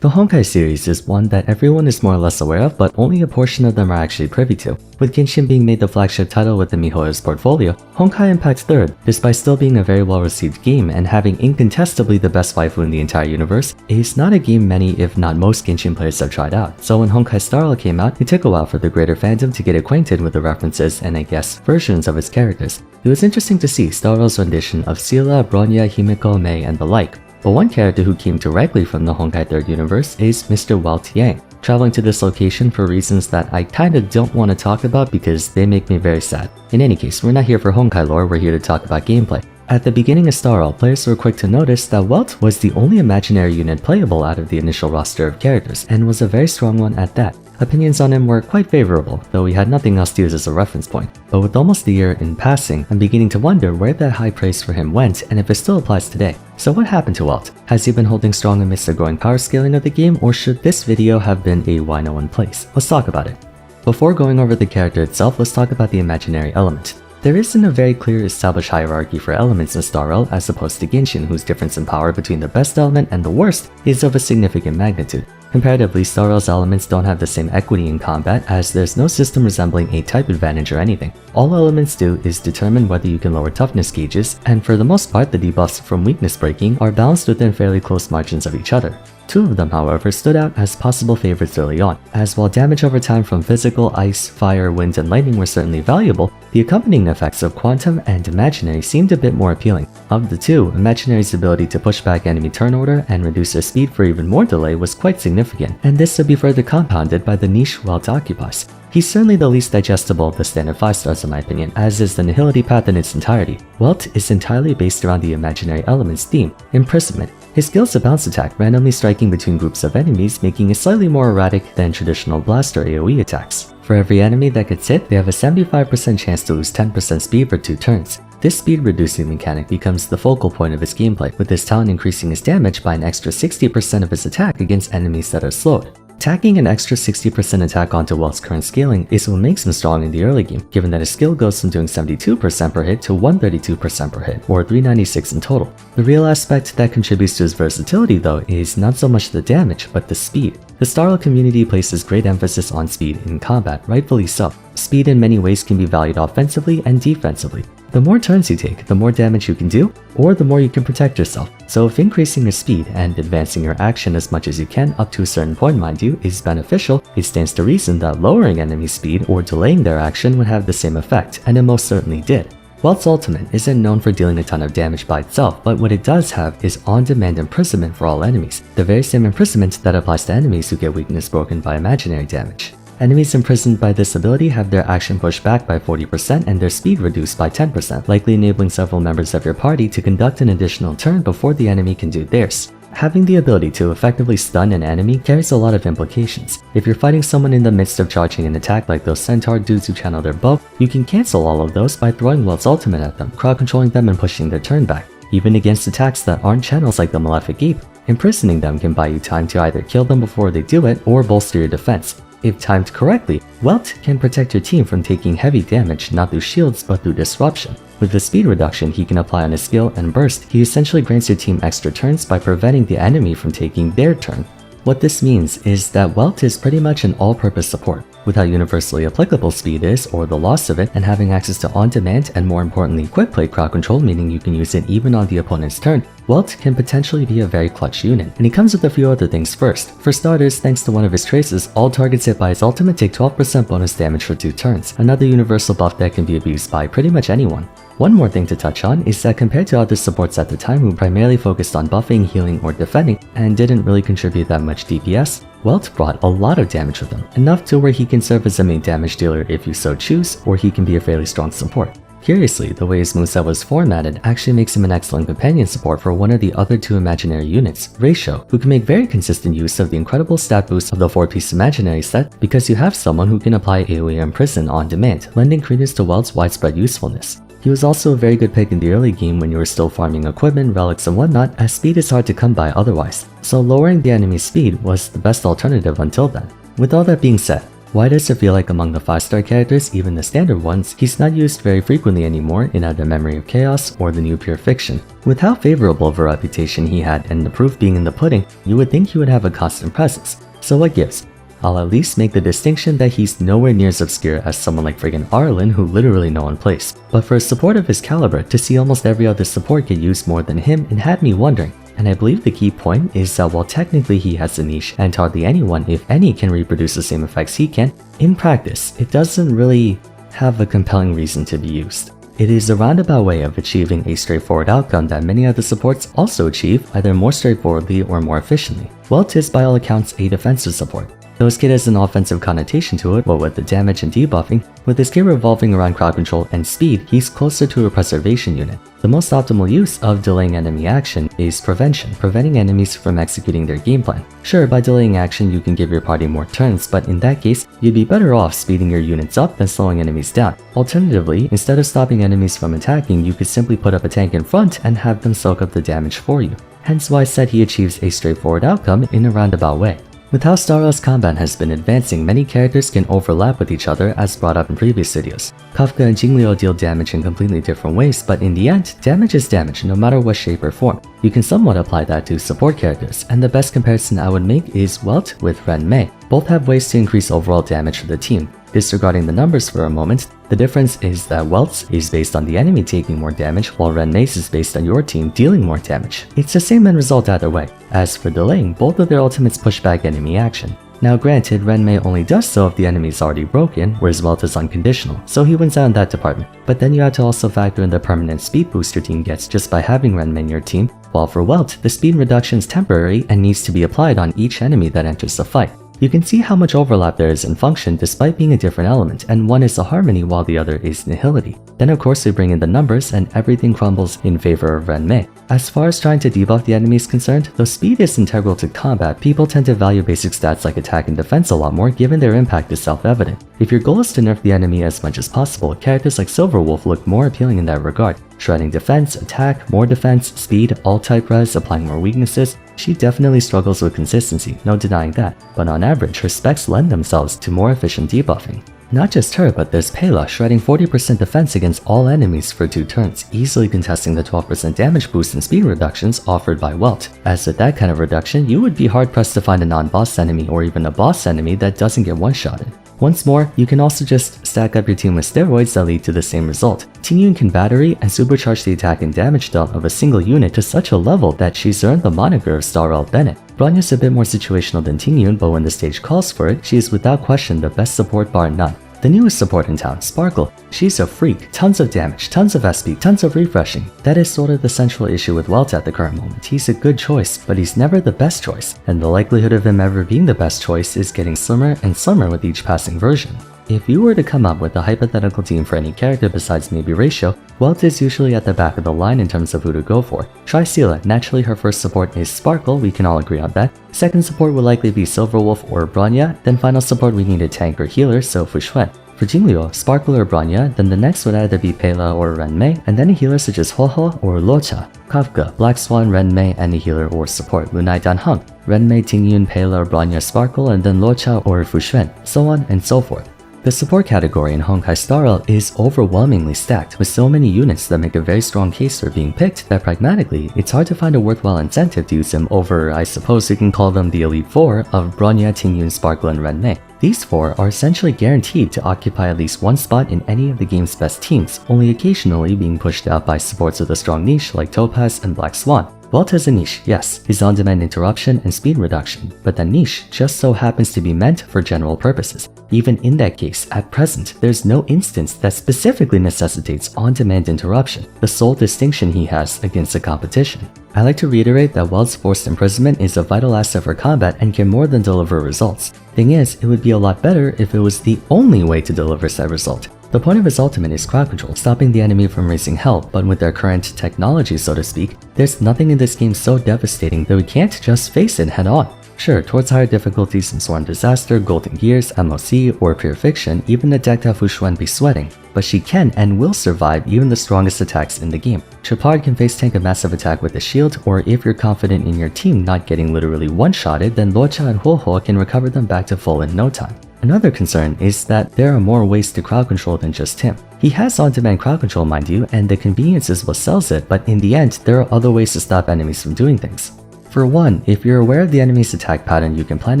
The Honkai series is one that everyone is more or less aware of, but only a portion of them are actually privy to. With Genshin being made the flagship title within MiHoYo's portfolio, Honkai impacts third, despite still being a very well-received game and having incontestably the best waifu in the entire universe. It's not a game many, if not most, Genshin players have tried out, so when Honkai Star Rail came out, it took a while for the greater fandom to get acquainted with the references and, I guess, versions of its characters. It was interesting to see Star Rail's rendition of Scylla, Bronya, Himiko, Mei, and the like. But one character who came directly from the Honkai 3rd universe is Mr. Welt Yang, traveling to this location for reasons that I kinda don't want to talk about because they make me very sad. In any case, we're not here for Honkai lore, we're here to talk about gameplay. At the beginning of Star Rail, players were quick to notice that Welt was the only imaginary unit playable out of the initial roster of characters, and was a very strong one at that. Opinions on him were quite favorable, though we had nothing else to use as a reference point. But with almost a year in passing, I'm beginning to wonder where that high praise for him went and if it still applies today. So what happened to Welt? Has he been holding strong amidst the growing power scaling of the game, or should this video have been a why no one plays? Let's talk about it. Before going over the character itself, let's talk about the imaginary element. There isn't a very clear established hierarchy for elements in Star Rail as opposed to Genshin, whose difference in power between the best element and the worst is of a significant magnitude. Comparatively, Star Rail's elements don't have the same equity in combat, as there's no system resembling a type advantage or anything. All elements do is determine whether you can lower toughness gauges, and for the most part the debuffs from weakness breaking are balanced within fairly close margins of each other. Two of them, however, stood out as possible favorites early on, as while damage over time from physical, ice, fire, wind, and lightning were certainly valuable, the accompanying effects of quantum and imaginary seemed a bit more appealing. Of the two, imaginary's ability to push back enemy turn order and reduce their speed for even more delay was quite significant, and this would be further compounded by the niche Welt occupies. He's certainly the least digestible of the standard 5 stars in my opinion, as is the Nihility path in its entirety. Welt is entirely based around the imaginary elements theme, Imprisonment. His skill's a bounce attack, randomly striking between groups of enemies, making it slightly more erratic than traditional blast or AoE attacks. For every enemy that gets hit, they have a 75% chance to lose 10% speed for 2 turns. This speed reducing mechanic becomes the focal point of his gameplay, with his talent increasing his damage by an extra 60% of his attack against enemies that are slowed. Tacking an extra 60% attack onto Welt's current scaling is what makes him strong in the early game, given that his skill goes from doing 72% per hit to 132% per hit, or 396 in total. The real aspect that contributes to his versatility though is not so much the damage, but the speed. The Star Rail community places great emphasis on speed in combat, rightfully so. Speed in many ways can be valued offensively and defensively. The more turns you take, the more damage you can do, or the more you can protect yourself. So if increasing your speed and advancing your action as much as you can up to a certain point mind you is beneficial, it stands to reason that lowering enemy speed or delaying their action would have the same effect, and it most certainly did. Welt's ultimate isn't known for dealing a ton of damage by itself, but what it does have is on-demand imprisonment for all enemies, the very same imprisonment that applies to enemies who get weakness broken by imaginary damage. Enemies imprisoned by this ability have their action pushed back by 40% and their speed reduced by 10%, likely enabling several members of your party to conduct an additional turn before the enemy can do theirs. Having the ability to effectively stun an enemy carries a lot of implications. If you're fighting someone in the midst of charging an attack like those centaur dudes who channel their bow, you can cancel all of those by throwing Welt's ultimate at them, crowd controlling them and pushing their turn back. Even against attacks that aren't channels like the Malefic Ape, imprisoning them can buy you time to either kill them before they do it or bolster your defense. If timed correctly, Welt can protect your team from taking heavy damage not through shields but through disruption. With the speed reduction he can apply on his skill and burst, he essentially grants your team extra turns by preventing the enemy from taking their turn. What this means is that Welt is pretty much an all-purpose support. With how universally applicable speed is, or the loss of it, and having access to on-demand and more importantly quick play crowd control, meaning you can use it even on the opponent's turn, Welt can potentially be a very clutch unit. And he comes with a few other things first. For starters, thanks to one of his traces, all targets hit by his ultimate take 12% bonus damage for 2 turns, another universal buff that can be abused by pretty much anyone. One more thing to touch on is that compared to other supports at the time who primarily focused on buffing, healing, or defending, and didn't really contribute that much DPS, Welt brought a lot of damage with him, enough to where he can serve as a main damage dealer if you so choose, or he can be a fairly strong support. Curiously, the way his moveset was formatted actually makes him an excellent companion support for one of the other 2 imaginary units, Ratio, who can make very consistent use of the incredible stat boost of the 4-piece imaginary set because you have someone who can apply AoE Imprison on demand, lending credence to Welt's widespread usefulness. He was also a very good pick in the early game when you were still farming equipment, relics and whatnot, as speed is hard to come by otherwise, so lowering the enemy's speed was the best alternative until then. With all that being said, Why does it feel like among the 5-star characters, even the standard ones, he's not used very frequently anymore in either Memory of Chaos or the new Pure Fiction? With how favorable of a reputation he had and the proof being in the pudding, you would think he would have a constant presence. So what gives? I'll at least make the distinction that he's nowhere near as obscure as someone like friggin' Arlen, who literally no one plays. But for a support of his caliber, to see almost every other support get used more than him, it had me wondering. And I believe the key point is that while technically he has a niche and hardly anyone, if any, can reproduce the same effects he can, in practice, it doesn't really have a compelling reason to be used. It is a roundabout way of achieving a straightforward outcome that many other supports also achieve, either more straightforwardly or more efficiently. Welt is by all accounts a defensive support. Though his kit has an offensive connotation to it, what with the damage and debuffing, with his kit revolving around crowd control and speed, he's closer to a preservation unit. The most optimal use of delaying enemy action is prevention, preventing enemies from executing their game plan. Sure, by delaying action you can give your party more turns, but in that case, you'd be better off speeding your units up than slowing enemies down. Alternatively, instead of stopping enemies from attacking, you could simply put up a tank in front and have them soak up the damage for you. Hence why I said he achieves a straightforward outcome in a roundabout way. With how Star Rail's combat has been advancing, many characters can overlap with each other as brought up in previous videos. Kafka and Jingliu deal damage in completely different ways, but in the end, damage is damage no matter what shape or form. You can somewhat apply that to support characters, and the best comparison I would make is Welt with Ren Mei. Both have ways to increase overall damage for the team. Disregarding the numbers for a moment, the difference is that Welt's is based on the enemy taking more damage, while Ren Mei's is based on your team dealing more damage. It's the same end result either way. As for delaying, both of their ultimates push back enemy action. Now granted, Ren Mei only does so if the enemy is already broken, whereas Welt is unconditional, so he wins out in that department. But then you have to also factor in the permanent speed boost your team gets just by having Ren Mei in your team, while for Welt, the speed reduction is temporary and needs to be applied on each enemy that enters the fight. You can see how much overlap there is in function despite being a different element, and one is a harmony while the other is nihility. Then of course we bring in the numbers and everything crumbles in favor of Ren Mei. As far as trying to debuff the enemy is concerned, though speed is integral to combat, people tend to value basic stats like attack and defense a lot more given their impact is self-evident. If your goal is to nerf the enemy as much as possible, characters like Silverwolf look more appealing in that regard. Shredding defense, attack, more defense, speed, all type res, applying more weaknesses. She definitely struggles with consistency, no denying that, but on average her specs lend themselves to more efficient debuffing. Not just her, but there's Pela shredding 40% defense against all enemies for 2 turns, easily contesting the 12% damage boost and speed reductions offered by Welt. As with that kind of reduction, you would be hard pressed to find a non-boss enemy or even a boss enemy that doesn't get one-shotted. Once more, you can also just stack up your team with steroids that lead to the same result. Tingyun can battery and supercharge the attack and damage dealt of a single unit to such a level that she's earned the moniker of Star Rail Bennett. Bronya's a bit more situational than Tingyun, but when the stage calls for it, she is without question the best support bar none. The newest support in town, Sparkle. She's a freak, tons of damage, tons of SP, tons of refreshing. That is sort of the central issue with Welt at the current moment. He's a good choice, but he's never the best choice, and the likelihood of him ever being the best choice is getting slimmer and slimmer with each passing version. If you were to come up with a hypothetical team for any character besides maybe Ratio, Welt is usually at the back of the line in terms of who to go for. Try Seela, naturally her first support is Sparkle, we can all agree on that. Second support would likely be Silverwolf or Bronya, then final support we need a tank or healer, so Fushuen. For Jingliu, Sparkle or Bronya, then the next would either be Pela or Ren Mei, and then a healer such as Hoho or Locha. Kafka, Black Swan, Ren Mei, and a healer or support Lunai Dan Heng. Ren Mei, Tingyun, Pela or Bronya, Sparkle, and then Locha or Fushuen, so on and so forth. The support category in Honkai Star Rail is overwhelmingly stacked with so many units that make a very strong case for being picked that pragmatically, it's hard to find a worthwhile incentive to use them over, I suppose you can call them the Elite Four of Bronya, Tingyun, Sparkle, and Ren Mei. These 4 are essentially guaranteed to occupy at least one spot in any of the game's best teams, only occasionally being pushed out by supports with a strong niche like Topaz and Black Swan. Welt has a niche, yes, his on-demand interruption and speed reduction, but that niche just so happens to be meant for general purposes. Even in that case, at present, there's no instance that specifically necessitates on-demand interruption, the sole distinction he has against the competition. I like to reiterate that Welt's forced imprisonment is a vital asset for combat and can more than deliver results. Thing is, it would be a lot better if it was the only way to deliver said result. The point of his ultimate is crowd control, stopping the enemy from raising hell, but with their current technology so to speak, there's nothing in this game so devastating that we can't just face it head on. Sure, towards higher difficulties in Sworn Disaster, Golden Gears, MOC, or Pure Fiction, even the decked out Fushuen be sweating, but she can and will survive even the strongest attacks in the game. Tripard can face tank a massive attack with a shield, or if you're confident in your team not getting literally one-shotted, then Locha and Hoho can recover them back to full in no time. Another concern is that there are more ways to crowd control than just him. He has on-demand crowd control, mind you, and the convenience is what sells it, but in the end, there are other ways to stop enemies from doing things. For one, if you're aware of the enemy's attack pattern, you can plan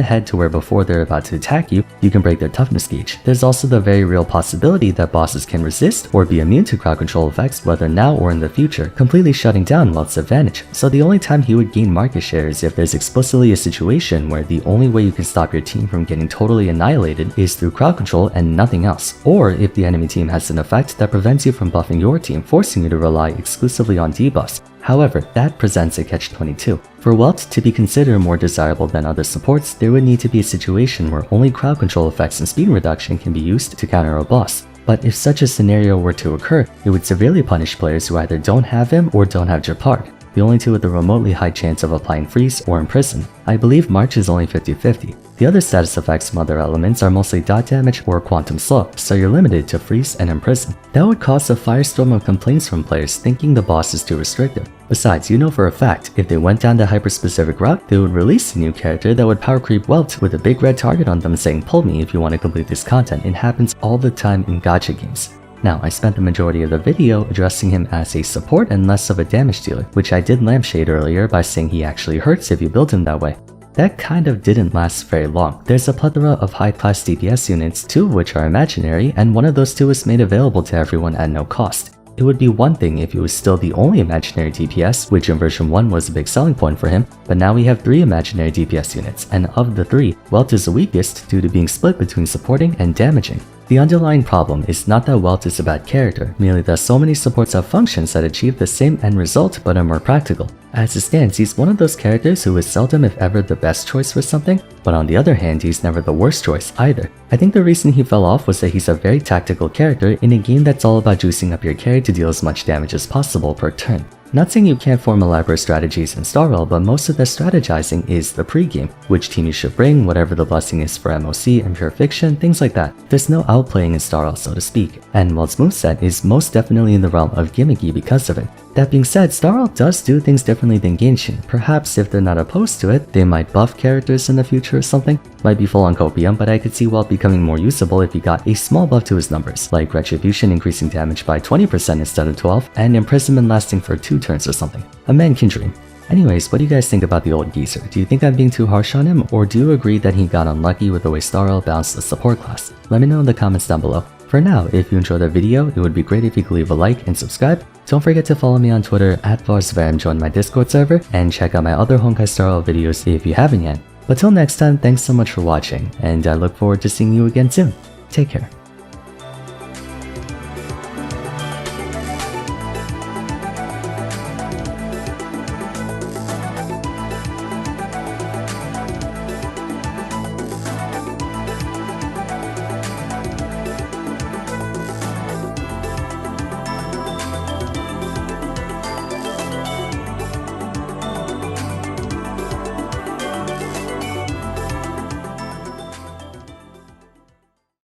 ahead to where before they're about to attack you, you can break their toughness gauge. There's also the very real possibility that bosses can resist or be immune to crowd control effects whether now or in the future, completely shutting down Welt's advantage. So the only time he would gain market share is if there's explicitly a situation where the only way you can stop your team from getting totally annihilated is through crowd control and nothing else, or if the enemy team has an effect that prevents you from buffing your team, forcing you to rely exclusively on debuffs. However, that presents a catch-22. For Welt to be considered more desirable than other supports, there would need to be a situation where only crowd control effects and speed reduction can be used to counter a boss. But if such a scenario were to occur, it would severely punish players who either don't have him or don't have Japard, the only two with a remotely high chance of applying Freeze or Imprison. I believe March is only 50-50. The other status effects from other elements are mostly dot damage or quantum slow, so you're limited to Freeze and Imprison. That would cause a firestorm of complaints from players thinking the boss is too restrictive. Besides, you know for a fact, if they went down the hyper-specific route, they would release a new character that would power creep Welt with a big red target on them saying pull me if you want to complete this content. It happens all the time in gacha games. Now, I spent the majority of the video addressing him as a support and less of a damage dealer, which I did lampshade earlier by saying he actually hurts if you build him that way. That kind of didn't last very long. There's a plethora of high-class DPS units, 2 of which are imaginary, and one of those 2 is made available to everyone at no cost. It would be one thing if he was still the only imaginary DPS, which in version 1 was a big selling point for him, but now we have 3 imaginary DPS units, and of the 3, Welt is the weakest due to being split between supporting and damaging. The underlying problem is not that Welt is a bad character, merely that so many supports have functions that achieve the same end result but are more practical. As it stands, he's one of those characters who is seldom if ever the best choice for something, but on the other hand, he's never the worst choice either. I think the reason he fell off was that he's a very tactical character in a game that's all about juicing up your carry to deal as much damage as possible per turn. Not saying you can't form elaborate strategies in Star Rail, but most of the strategizing is the pre-game, which team you should bring, whatever the blessing is for MOC and pure fiction, things like that. There's no outplaying in Star Rail, so to speak, and Welt's moveset is most definitely in the realm of gimmicky because of it. That being said, Star Rail does do things differently than Genshin. Perhaps if they're not opposed to it, they might buff characters in the future or something. Might be full on copium, but I could see Welt becoming more usable if he got a small buff to his numbers, like Retribution increasing damage by 20% instead of 12, and Imprisonment lasting for 2 turns or something. A man can dream. Anyways, what do you guys think about the old geezer? Do you think I'm being too harsh on him, or do you agree that he got unlucky with the way Star Rail balanced the support class? Let me know in the comments down below. For now, if you enjoyed the video, it would be great if you could leave a like and subscribe. Don't forget to follow me on Twitter at Vars, join my Discord server, and check out my other Honkai Star Rail videos if you haven't yet. But till next time, thanks so much for watching, and I look forward to seeing you again soon. Take care.